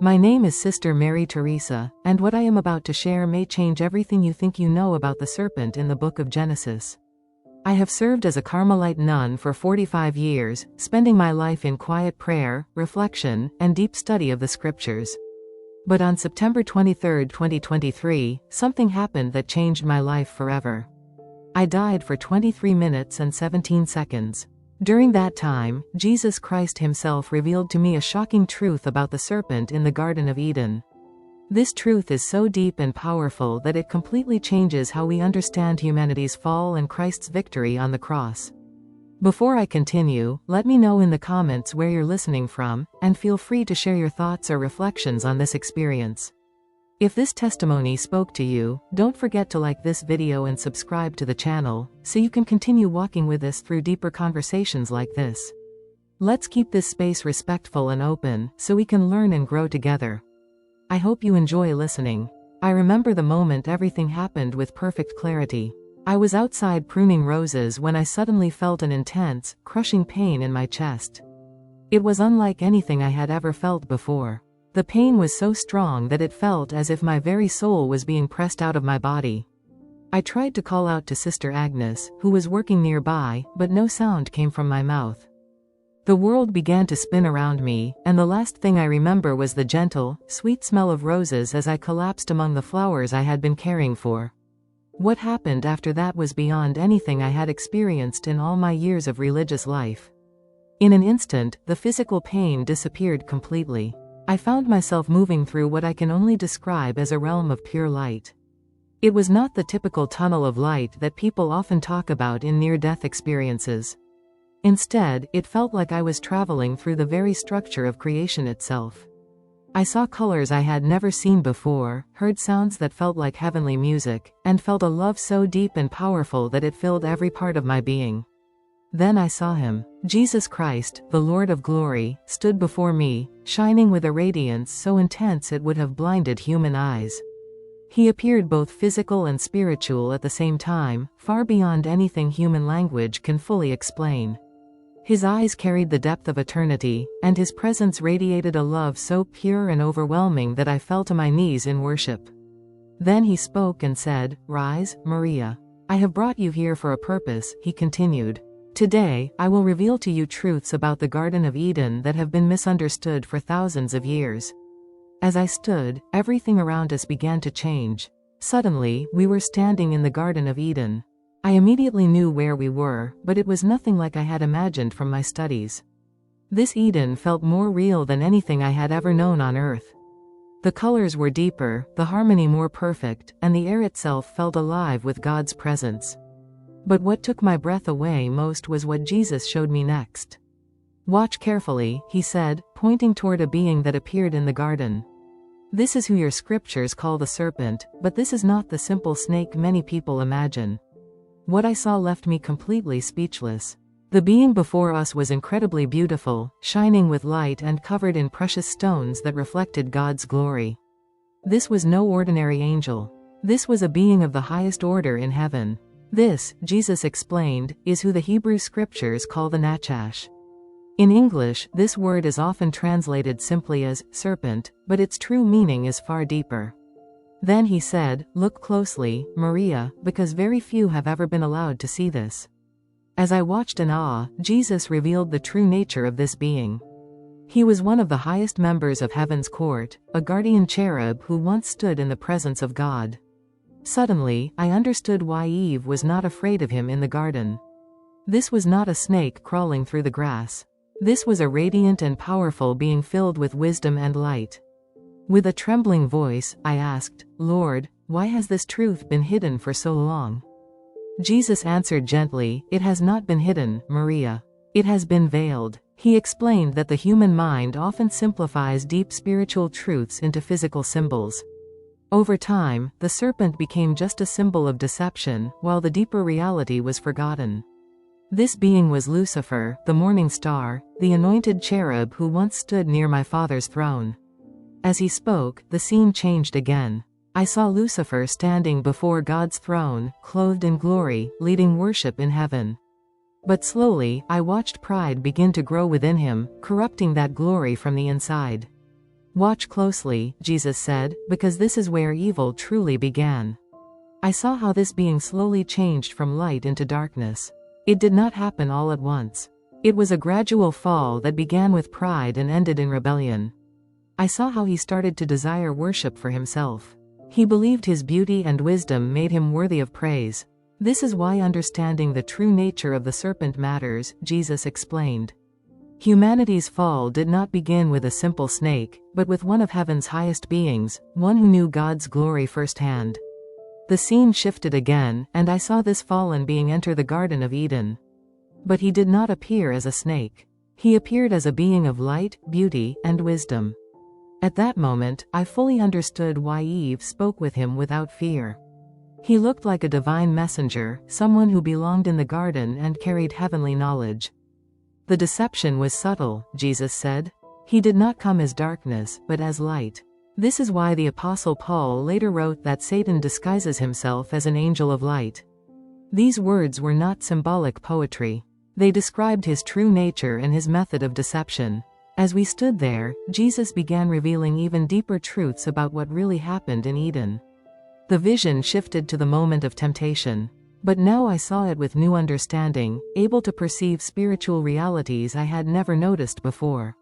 My name is Sister Mary Teresa, and what I am about to share may change everything you think you know about the serpent in the book of Genesis. I have served as a Carmelite nun for 45 years, spending my life in quiet prayer, reflection, and deep study of the scriptures. But on September 23, 2023, something happened that changed my life forever. I died for 23 minutes and 17 seconds. During that time, Jesus Christ himself revealed to me a shocking truth about the serpent in the Garden of Eden. This truth is so deep and powerful that it completely changes how we understand humanity's fall and Christ's victory on the cross. Before I continue, let me know in the comments where you're listening from, and feel free to share your thoughts or reflections on this experience. If this testimony spoke to you, don't forget to like this video and subscribe to the channel, so you can continue walking with us through deeper conversations like this. Let's keep this space respectful and open, so we can learn and grow together. I hope you enjoy listening. I remember the moment everything happened with perfect clarity. I was outside pruning roses when I suddenly felt an intense, crushing pain in my chest. It was unlike anything I had ever felt before. The pain was so strong that it felt as if my very soul was being pressed out of my body. I tried to call out to Sister Agnes, who was working nearby, but no sound came from my mouth. The world began to spin around me, and the last thing I remember was the gentle, sweet smell of roses as I collapsed among the flowers I had been caring for. What happened after that was beyond anything I had experienced in all my years of religious life. In an instant, the physical pain disappeared completely. I found myself moving through what I can only describe as a realm of pure light. It was not the typical tunnel of light that people often talk about in near-death experiences. Instead, it felt like I was traveling through the very structure of creation itself. I saw colors I had never seen before, heard sounds that felt like heavenly music, and felt a love so deep and powerful that it filled every part of my being. Then I saw him. Jesus Christ, the Lord of glory, stood before me, shining with a radiance so intense it would have blinded human eyes. He appeared both physical and spiritual at the same time, far beyond anything human language can fully explain. His eyes carried the depth of eternity, and his presence radiated a love so pure and overwhelming that I fell to my knees in worship. Then he spoke and said, "Rise, Maria. I have brought you here for a purpose," he continued. "Today, I will reveal to you truths about the Garden of Eden that have been misunderstood for thousands of years." As I stood, everything around us began to change. Suddenly, we were standing in the Garden of Eden. I immediately knew where we were, but it was nothing like I had imagined from my studies. This Eden felt more real than anything I had ever known on earth. The colors were deeper, the harmony more perfect, and the air itself felt alive with God's presence. But what took my breath away most was what Jesus showed me next. "Watch carefully," he said, pointing toward a being that appeared in the garden. "This is who your scriptures call the serpent, but this is not the simple snake many people imagine." What I saw left me completely speechless. The being before us was incredibly beautiful, shining with light and covered in precious stones that reflected God's glory. This was no ordinary angel. This was a being of the highest order in heaven. This, Jesus explained, is who the Hebrew scriptures call the Nachash. In English, this word is often translated simply as serpent, but its true meaning is far deeper. Then he said, "Look closely, Maria, because very few have ever been allowed to see this." As I watched in awe, Jesus revealed the true nature of this being. He was one of the highest members of heaven's court, a guardian cherub who once stood in the presence of God. Suddenly, I understood why Eve was not afraid of him in the garden. This was not a snake crawling through the grass. This was a radiant and powerful being filled with wisdom and light. With a trembling voice, I asked, "Lord, why has this truth been hidden for so long?" Jesus answered gently, "It has not been hidden, Maria. It has been veiled." He explained that the human mind often simplifies deep spiritual truths into physical symbols. Over time, the serpent became just a symbol of deception, while the deeper reality was forgotten. This being was Lucifer, the morning star, the anointed cherub who once stood near my Father's throne. As he spoke, the scene changed again. I saw Lucifer standing before God's throne, clothed in glory, leading worship in heaven. But slowly, I watched pride begin to grow within him, corrupting that glory from the inside. Watch closely, Jesus said, because this is where evil truly began. I saw how this being slowly changed from light into darkness. It did not happen all at once. It was a gradual fall that began with pride and ended in rebellion. I saw how he started to desire worship for himself. He believed his beauty and wisdom made him worthy of praise. This is why understanding the true nature of the serpent matters, Jesus explained. Humanity's fall did not begin with a simple snake, but with one of heaven's highest beings, one who knew God's glory firsthand. The scene shifted again, and I saw this fallen being enter the Garden of Eden. But he did not appear as a snake. He appeared as a being of light, beauty, and wisdom. At that moment, I fully understood why Eve spoke with him without fear. He looked like a divine messenger, someone who belonged in the garden and carried heavenly knowledge. The deception was subtle, Jesus said. He did not come as darkness, but as light. This is why the Apostle Paul later wrote that Satan disguises himself as an angel of light. These words were not symbolic poetry. They described his true nature and his method of deception. As we stood there, Jesus began revealing even deeper truths about what really happened in Eden. The vision shifted to the moment of temptation. But now I saw it with new understanding, able to perceive spiritual realities I had never noticed before.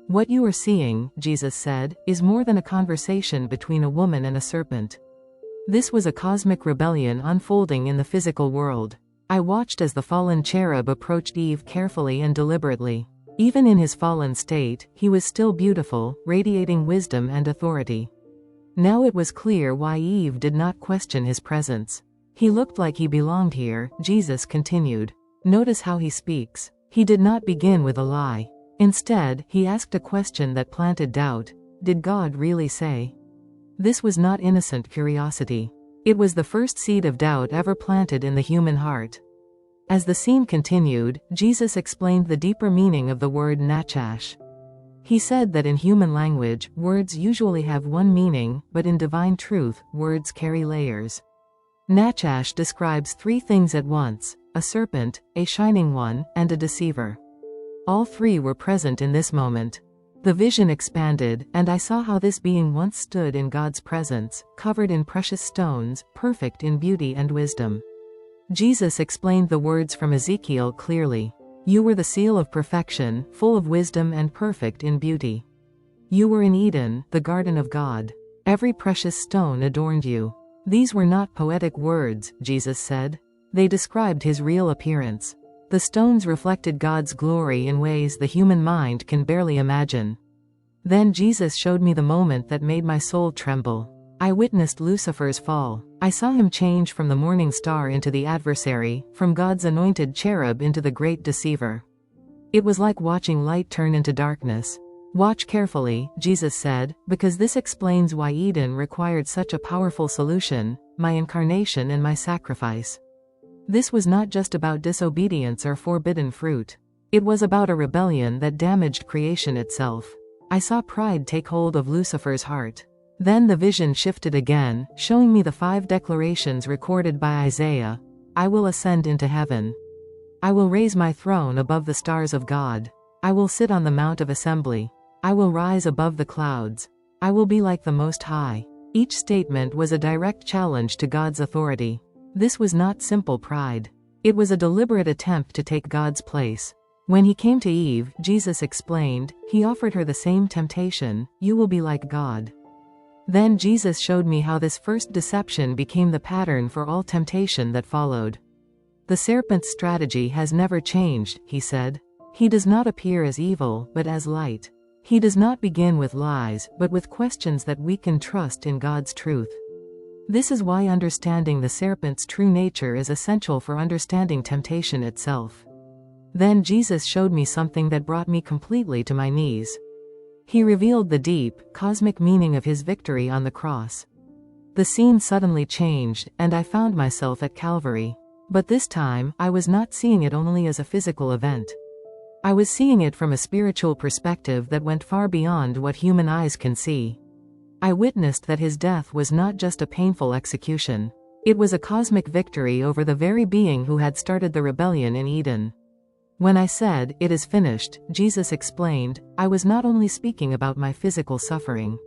What you are seeing, Jesus said, is more than a conversation between a woman and a serpent. This was a cosmic rebellion unfolding in the physical world. I watched as the fallen cherub approached Eve carefully and deliberately. Even in his fallen state, he was still beautiful, radiating wisdom and authority. Now it was clear why Eve did not question his presence. He looked like he belonged here, Jesus continued. Notice how he speaks. He did not begin with a lie. Instead, he asked a question that planted doubt. Did God really say? This was not innocent curiosity. It was the first seed of doubt ever planted in the human heart. As the scene continued, Jesus explained the deeper meaning of the word Nachash. He said that in human language, words usually have one meaning, but in divine truth, words carry layers. Nachash describes three things at once: a serpent, a shining one, and a deceiver. All three were present in this moment. The vision expanded, and I saw how this being once stood in God's presence, covered in precious stones, perfect in beauty and wisdom. Jesus explained the words from Ezekiel clearly. You were the seal of perfection, full of wisdom and perfect in beauty. You were in Eden, the garden of God. Every precious stone adorned you. These were not poetic words, Jesus said. They described his real appearance. The stones reflected God's glory in ways the human mind can barely imagine. Then Jesus showed me the moment that made my soul tremble. I witnessed Lucifer's fall. I saw him change from the morning star into the adversary, from God's anointed cherub into the great deceiver. It was like watching light turn into darkness. Watch carefully, Jesus said, because this explains why Eden required such a powerful solution, my incarnation and my sacrifice. This was not just about disobedience or forbidden fruit. It was about a rebellion that damaged creation itself. I saw pride take hold of Lucifer's heart. Then the vision shifted again, showing me the 5 declarations recorded by Isaiah. I will ascend into heaven. I will raise my throne above the stars of God. I will sit on the mount of assembly. I will rise above the clouds. I will be like the Most High. Each statement was a direct challenge to God's authority. This was not simple pride. It was a deliberate attempt to take God's place. When he came to Eve, Jesus explained, he offered her the same temptation, you will be like God. Then Jesus showed me how this first deception became the pattern for all temptation that followed. The serpent's strategy has never changed, he said. He does not appear as evil, but as light. He does not begin with lies, but with questions that we can trust in God's truth. This is why understanding the serpent's true nature is essential for understanding temptation itself. Then Jesus showed me something that brought me completely to my knees. He revealed the deep, cosmic meaning of his victory on the cross. The scene suddenly changed, and I found myself at Calvary. But this time, I was not seeing it only as a physical event. I was seeing it from a spiritual perspective that went far beyond what human eyes can see. I witnessed that his death was not just a painful execution. It was a cosmic victory over the very being who had started the rebellion in Eden. When I said, "It is finished," Jesus explained, I was not only speaking about my physical suffering.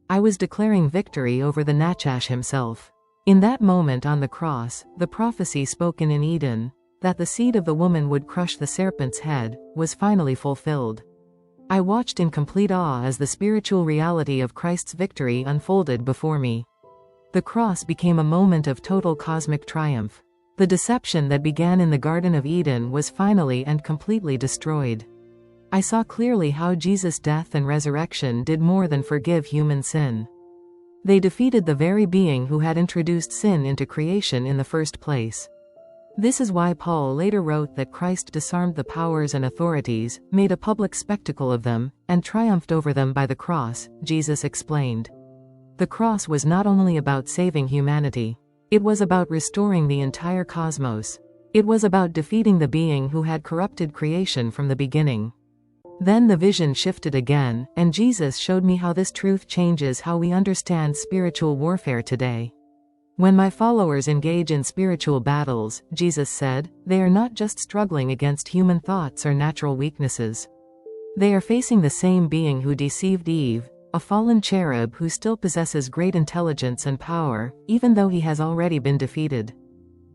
I was declaring victory over the Nachash himself. In that moment on the cross, the prophecy spoken in Eden, that the seed of the woman would crush the serpent's head, was finally fulfilled. I watched in complete awe as the spiritual reality of Christ's victory unfolded before me. The cross became a moment of total cosmic triumph. The deception that began in the Garden of Eden was finally and completely destroyed. I saw clearly how Jesus' death and resurrection did more than forgive human sin. They defeated the very being who had introduced sin into creation in the first place. This is why Paul later wrote that Christ disarmed the powers and authorities, made a public spectacle of them, and triumphed over them by the cross. Jesus explained. The cross was not only about saving humanity. It was about restoring the entire cosmos. It was about defeating the being who had corrupted creation from the beginning. Then the vision shifted again, and Jesus showed me how this truth changes how we understand spiritual warfare today. When my followers engage in spiritual battles, Jesus said, they are not just struggling against human thoughts or natural weaknesses. They are facing the same being who deceived Eve, a fallen cherub who still possesses great intelligence and power, even though he has already been defeated.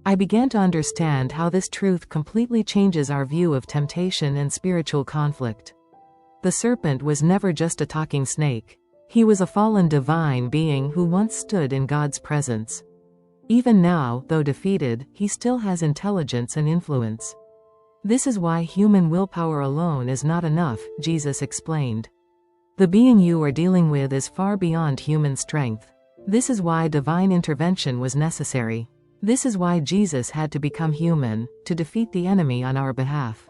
I began to understand how this truth completely changes our view of temptation and spiritual conflict. The serpent was never just a talking snake. He was a fallen divine being who once stood in God's presence. Even now, though defeated, he still has intelligence and influence. This is why human willpower alone is not enough, Jesus explained. The being you are dealing with is far beyond human strength. This is why divine intervention was necessary. This is why Jesus had to become human, to defeat the enemy on our behalf.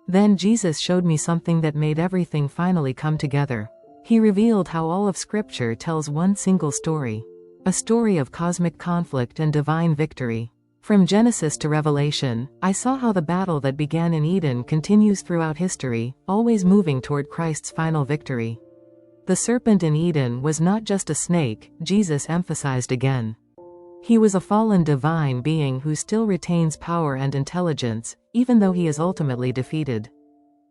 Then Jesus showed me something that made everything finally come together. He revealed how all of Scripture tells one single story. A story of cosmic conflict and divine victory. From Genesis to Revelation, I saw how the battle that began in Eden continues throughout history, always moving toward Christ's final victory. The serpent in Eden was not just a snake, Jesus emphasized again. He was a fallen divine being who still retains power and intelligence, even though he is ultimately defeated.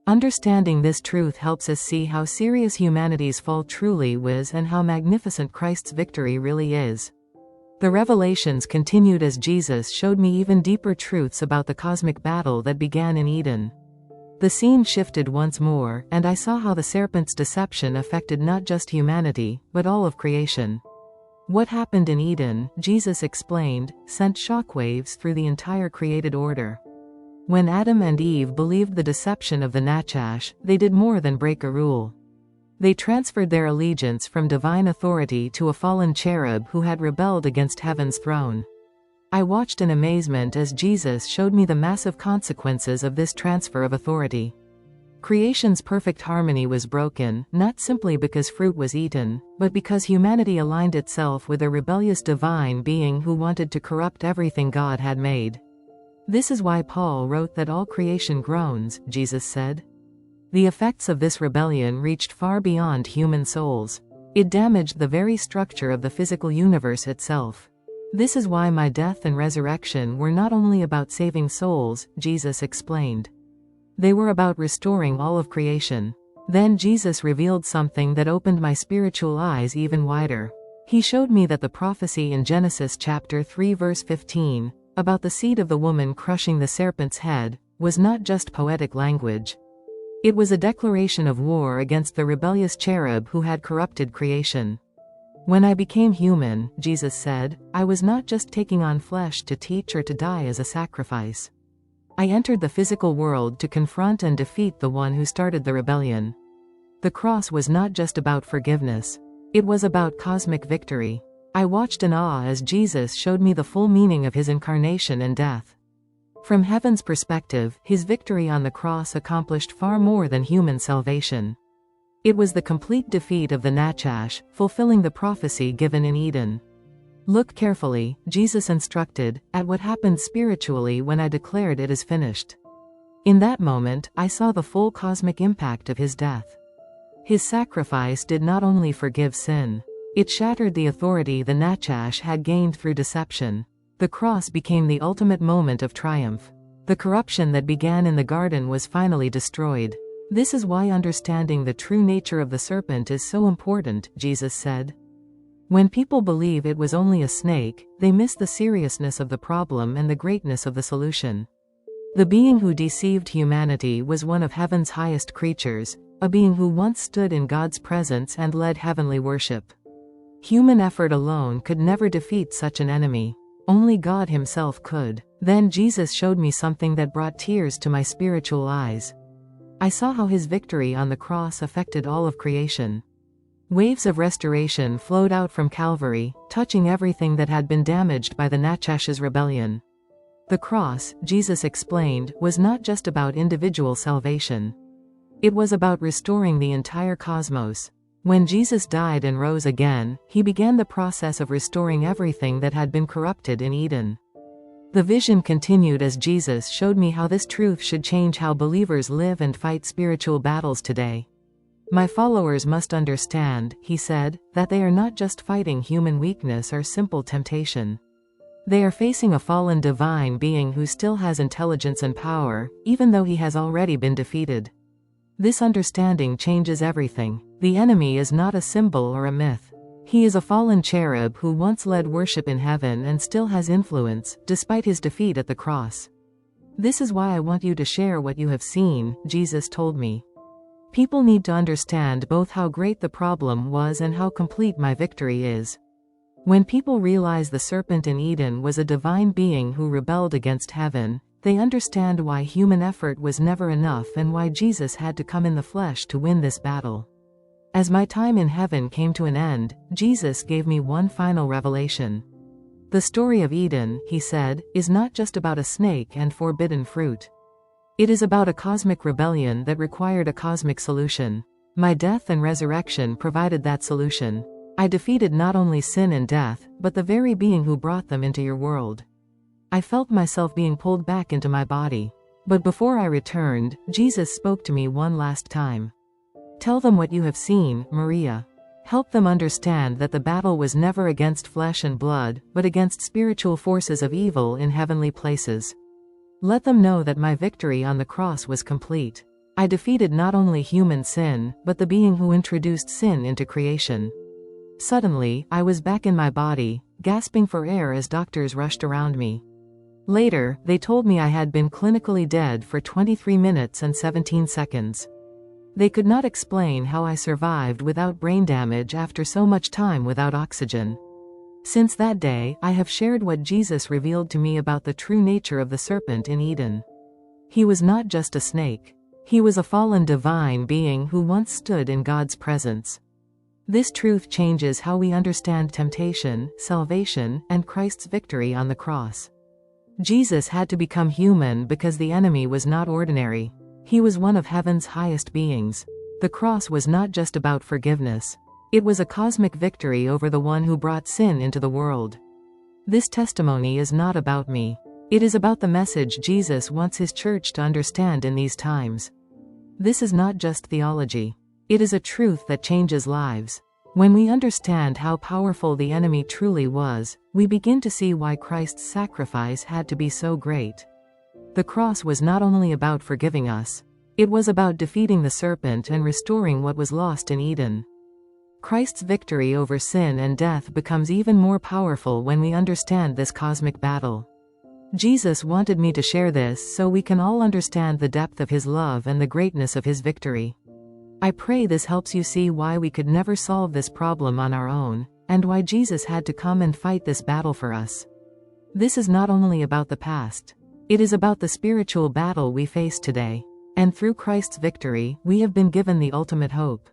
Understanding this truth helps us see how serious humanity's fall truly was and how magnificent Christ's victory really is. The revelations continued as Jesus showed me even deeper truths about the cosmic battle that began in Eden. The scene shifted once more, and I saw how the serpent's deception affected not just humanity, but all of creation. What happened in Eden, Jesus explained, sent shockwaves through the entire created order. When Adam and Eve believed the deception of the Nachash, they did more than break a rule. They transferred their allegiance from divine authority to a fallen cherub who had rebelled against heaven's throne. I watched in amazement as Jesus showed me the massive consequences of this transfer of authority. Creation's perfect harmony was broken, not simply because fruit was eaten, but because humanity aligned itself with a rebellious divine being who wanted to corrupt everything God had made. This is why Paul wrote that all creation groans, Jesus said. The effects of this rebellion reached far beyond human souls. It damaged the very structure of the physical universe itself. This is why my death and resurrection were not only about saving souls, Jesus explained. They were about restoring all of creation. Then Jesus revealed something that opened my spiritual eyes even wider. He showed me that the prophecy in Genesis chapter 3 verse 15, about the seed of the woman crushing the serpent's head, was not just poetic language. It was a declaration of war against the rebellious cherub who had corrupted creation. When I became human, Jesus said, I was not just taking on flesh to teach or to die as a sacrifice. I entered the physical world to confront and defeat the one who started the rebellion. The cross was not just about forgiveness. It was about cosmic victory. I watched in awe as Jesus showed me the full meaning of his incarnation and death. From heaven's perspective, his victory on the cross accomplished far more than human salvation. It was the complete defeat of the Nachash, fulfilling the prophecy given in Eden. Look carefully, Jesus instructed, at what happened spiritually when I declared it is finished. In that moment, I saw the full cosmic impact of his death. His sacrifice did not only forgive sin. It shattered the authority the Nachash had gained through deception. The cross became the ultimate moment of triumph. The corruption that began in the garden was finally destroyed. This is why understanding the true nature of the serpent is so important, Jesus said. When people believe it was only a snake, they miss the seriousness of the problem and the greatness of the solution. The being who deceived humanity was one of heaven's highest creatures, a being who once stood in God's presence and led heavenly worship. Human effort alone could never defeat such an enemy. Only God himself could. Then Jesus showed me something that brought tears to my spiritual eyes. I saw how his victory on the cross affected all of creation. Waves of restoration flowed out from Calvary, touching everything that had been damaged by the Nachash's rebellion. The cross, Jesus explained, was not just about individual salvation. It was about restoring the entire cosmos. When Jesus died and rose again, he began the process of restoring everything that had been corrupted in Eden. The vision continued as Jesus showed me how this truth should change how believers live and fight spiritual battles today. My followers must understand, he said, that they are not just fighting human weakness or simple temptation. They are facing a fallen divine being who still has intelligence and power, even though he has already been defeated. This understanding changes everything. The enemy is not a symbol or a myth. He is a fallen cherub who once led worship in heaven and still has influence, despite his defeat at the cross. This is why I want you to share what you have seen, Jesus told me. People need to understand both how great the problem was and how complete my victory is. When people realize the serpent in Eden was a divine being who rebelled against heaven, they understand why human effort was never enough and why Jesus had to come in the flesh to win this battle. As my time in heaven came to an end, Jesus gave me one final revelation. The story of Eden, he said, is not just about a snake and forbidden fruit. It is about a cosmic rebellion that required a cosmic solution. My death and resurrection provided that solution. I defeated not only sin and death, but the very being who brought them into your world. I felt myself being pulled back into my body. But before I returned, Jesus spoke to me one last time. Tell them what you have seen, Maria. Help them understand that the battle was never against flesh and blood, but against spiritual forces of evil in heavenly places. Let them know that my victory on the cross was complete. I defeated not only human sin, but the being who introduced sin into creation. Suddenly, I was back in my body, gasping for air as doctors rushed around me. Later, they told me I had been clinically dead for 23 minutes and 17 seconds. They could not explain how I survived without brain damage after so much time without oxygen. Since that day, I have shared what Jesus revealed to me about the true nature of the serpent in Eden. He was not just a snake. He was a fallen divine being who once stood in God's presence. This truth changes how we understand temptation, salvation, and Christ's victory on the cross. Jesus had to become human because the enemy was not ordinary. He was one of heaven's highest beings. The cross was not just about forgiveness. It was a cosmic victory over the one who brought sin into the world. This testimony is not about me. It is about the message Jesus wants his church to understand in these times. This is not just theology. It is a truth that changes lives. When we understand how powerful the enemy truly was, we begin to see why Christ's sacrifice had to be so great. The cross was not only about forgiving us. It was about defeating the serpent and restoring what was lost in Eden. Christ's victory over sin and death becomes even more powerful when we understand this cosmic battle. Jesus wanted me to share this so we can all understand the depth of his love and the greatness of his victory. I pray this helps you see why we could never solve this problem on our own, and why Jesus had to come and fight this battle for us. This is not only about the past. It is about the spiritual battle we face today. And through Christ's victory, we have been given the ultimate hope.